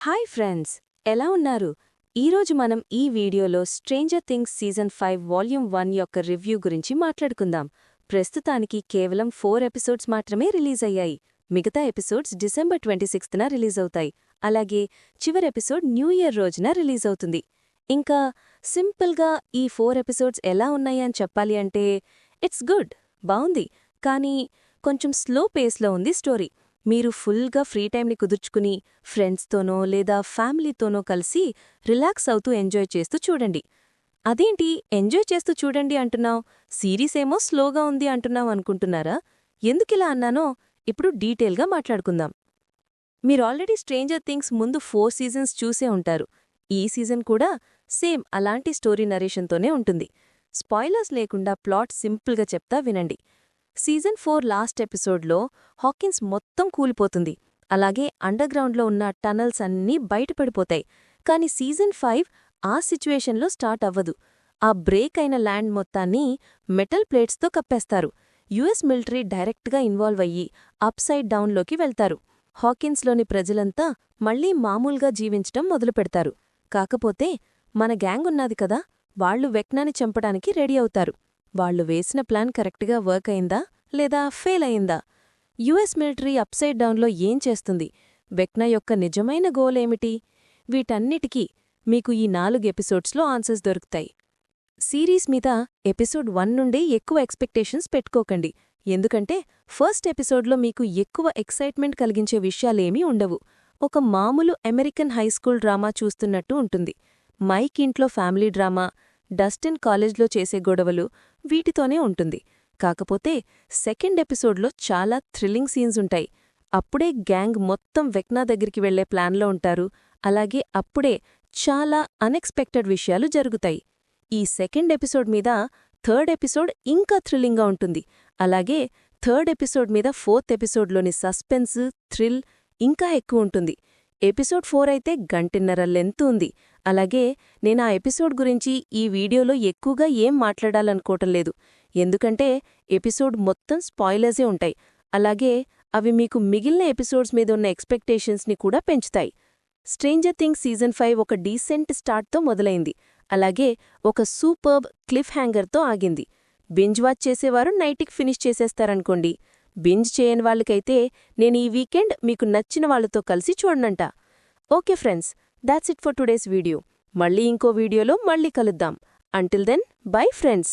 Hi friends, ఎలా ఉన్నారు? ఈరోజు మనం ఈ వీడియోలో స్ట్రేంజర్ థింగ్స్ సీజన్ 5 వాల్యూమ్ 1 యొక్క రివ్యూ గురించి మాట్లాడుకుందాం. ప్రస్తుతానికి కేవలం 4 ఎపిసోడ్స్ మాత్రమే రిలీజ్ అయ్యాయి. మిగతా ఎపిసోడ్స్ డిసెంబర్ 26న రిలీజ్ అవుతాయి. అలాగే చివరి ఎపిసోడ్ న్యూ ఇయర్ రోజున రిలీజ్ అవుతుంది. ఇంకా సింపుల్గా ఈ 4 ఎపిసోడ్స్ ఎలా ఉన్నాయి అని చెప్పాలి అంటే ఇట్స్ గుడ్, బావుంది. కానీ కొంచెం స్లో పేస్లో ఉంది స్టోరీ. మీరు ఫుల్గా ఫ్రీ టైంని కుదుర్చుకుని ఫ్రెండ్స్తోనో లేదా ఫ్యామిలీతోనో కలిసి రిలాక్స్ అవుతూ ఎంజాయ్ చేస్తూ చూడండి. అదేంటి ఎంజాయ్ చేస్తూ చూడండి అంటున్నావ్, సిరీసేమో స్లోగా ఉంది అంటున్నావ్ అనుకుంటున్నారా? ఎందుకిలా అన్నానో ఇప్పుడు డీటెయిల్గా మాట్లాడుకుందాం. మీరాల్రెడీ స్ట్రేంజర్ థింగ్స్ ముందు 4 సీజన్స్ చూసే ఉంటారు. ఈ సీజన్ కూడా సేమ్ అలాంటి స్టోరీ నరేషన్తోనే ఉంటుంది. స్పాయిలర్స్ లేకుండా ప్లాట్ సింపుల్గా చెప్తా వినండి. సీజన్ 4 లాస్ట్ ఎపిసోడ్లో హాకిన్స్ మొత్తం కూలిపోతుంది. అలాగే అండర్గ్రౌండ్లో ఉన్న టనల్స్ అన్నీ బయటపడిపోతాయి. కాని సీజన్ 5 ఆ సిచ్యువేషన్లో స్టార్ట్ అవ్వదు. ఆ బ్రేక్ అయిన ల్యాండ్ మొత్తాన్ని మెటల్ ప్లేట్స్తో కప్పేస్తారు. యుఎస్ మిలిటరీ డైరెక్ట్గా ఇన్వాల్వ్ అయ్యి అప్ సైడ్ డౌన్లోకి వెళ్తారు. హాకిన్స్లోని ప్రజలంతా మళ్లీ మామూలుగా జీవించటం మొదలుపెడతారు. కాకపోతే మన గ్యాంగ్ ఉన్నది కదా, వాళ్లు వెక్నాని చంపడానికి రెడీ అవుతారు. వాళ్లు వేసిన ప్లాన్ కరెక్ట్గా వర్క్ అయిందా లేదా ఫెయిల్ అయిందా? యుఎస్ మిలిటరీ అప్సైడ్ డౌన్లో ఏం చేస్తుంది? వెక్నా యొక్క నిజమైన గోల్ ఏమిటి? వీటన్నిటికీ మీకు ఈ 4 ఎపిసోడ్స్లో ఆన్సర్స్ దొరుకుతాయి. సిరీస్ మీద ఎపిసోడ్ 1 నుండే ఎక్కువ ఎక్స్పెక్టేషన్స్ పెట్టుకోకండి. ఎందుకంటే ఫస్ట్ ఎపిసోడ్లో మీకు ఎక్కువ ఎక్సైట్మెంట్ కలిగించే విషయాలేమీ ఉండవు. ఒక మామూలు అమెరికన్ హైస్కూల్ డ్రామా చూస్తున్నట్టు ఉంటుంది. మైక్ ఇంట్లో ఫ్యామిలీ డ్రామా, డస్టిన్ కాలేజ్లో చేసే గొడవలు, వీటితోనే ఉంటుంది. కాకపోతే సెకండ్ ఎపిసోడ్లో చాలా థ్రిల్లింగ్ సీన్స్ ఉంటాయి. అప్పుడే గ్యాంగ్ మొత్తం వెక్నా దగ్గరికి వెళ్లే ప్లాన్లో ఉంటారు. అలాగే అప్పుడే చాలా అన్ఎక్స్పెక్టెడ్ విషయాలు జరుగుతాయి. ఈ సెకండ్ ఎపిసోడ్ మీద థర్డ్ ఎపిసోడ్ ఇంకా థ్రిల్లింగ్గా ఉంటుంది. అలాగే థర్డ్ ఎపిసోడ్ మీద ఫోర్త్ ఎపిసోడ్లోని సస్పెన్స్, థ్రిల్ ఇంకా ఎక్కువ ఉంటుంది. ఎపిసోడ్ 4 అయితే గంటన్నర లెంత్ ఉంది. అలాగే నేనా ఎపిసోడ్ గురించి ఈ వీడియోలో ఎక్కువగా ఏం మాట్లాడాలనుకోవటం లేదు. ఎందుకంటే ఎపిసోడ్ మొత్తం స్పాయిలర్సే ఉంటాయి. అలాగే అవి మీకు మిగిలిన ఎపిసోడ్స్ మీద ఉన్న ఎక్స్పెక్టేషన్స్ని కూడా పెంచుతాయి. స్ట్రేంజర్ థింగ్స్ సీజన్ 5 ఒక డీసెంట్ స్టార్ట్తో మొదలైంది. అలాగే ఒక సూపర్బ్ క్లిఫ్ హ్యాంగర్తో ఆగింది. బింజ్ వాచ్ చేసేవారు నైట్కి ఫినిష్ చేసేస్తారనుకోండి. బింజ్ చేయని వాళ్ళకైతే నేను ఈ వీకెండ్ మీకు నచ్చిన వాళ్లతో కలిసి చూడనంట. Okay friends, that's it for today's video. మళ్ళీ ఇంకో వీడియోలో మళ్ళీ కలుద్దాం. Until then, bye friends.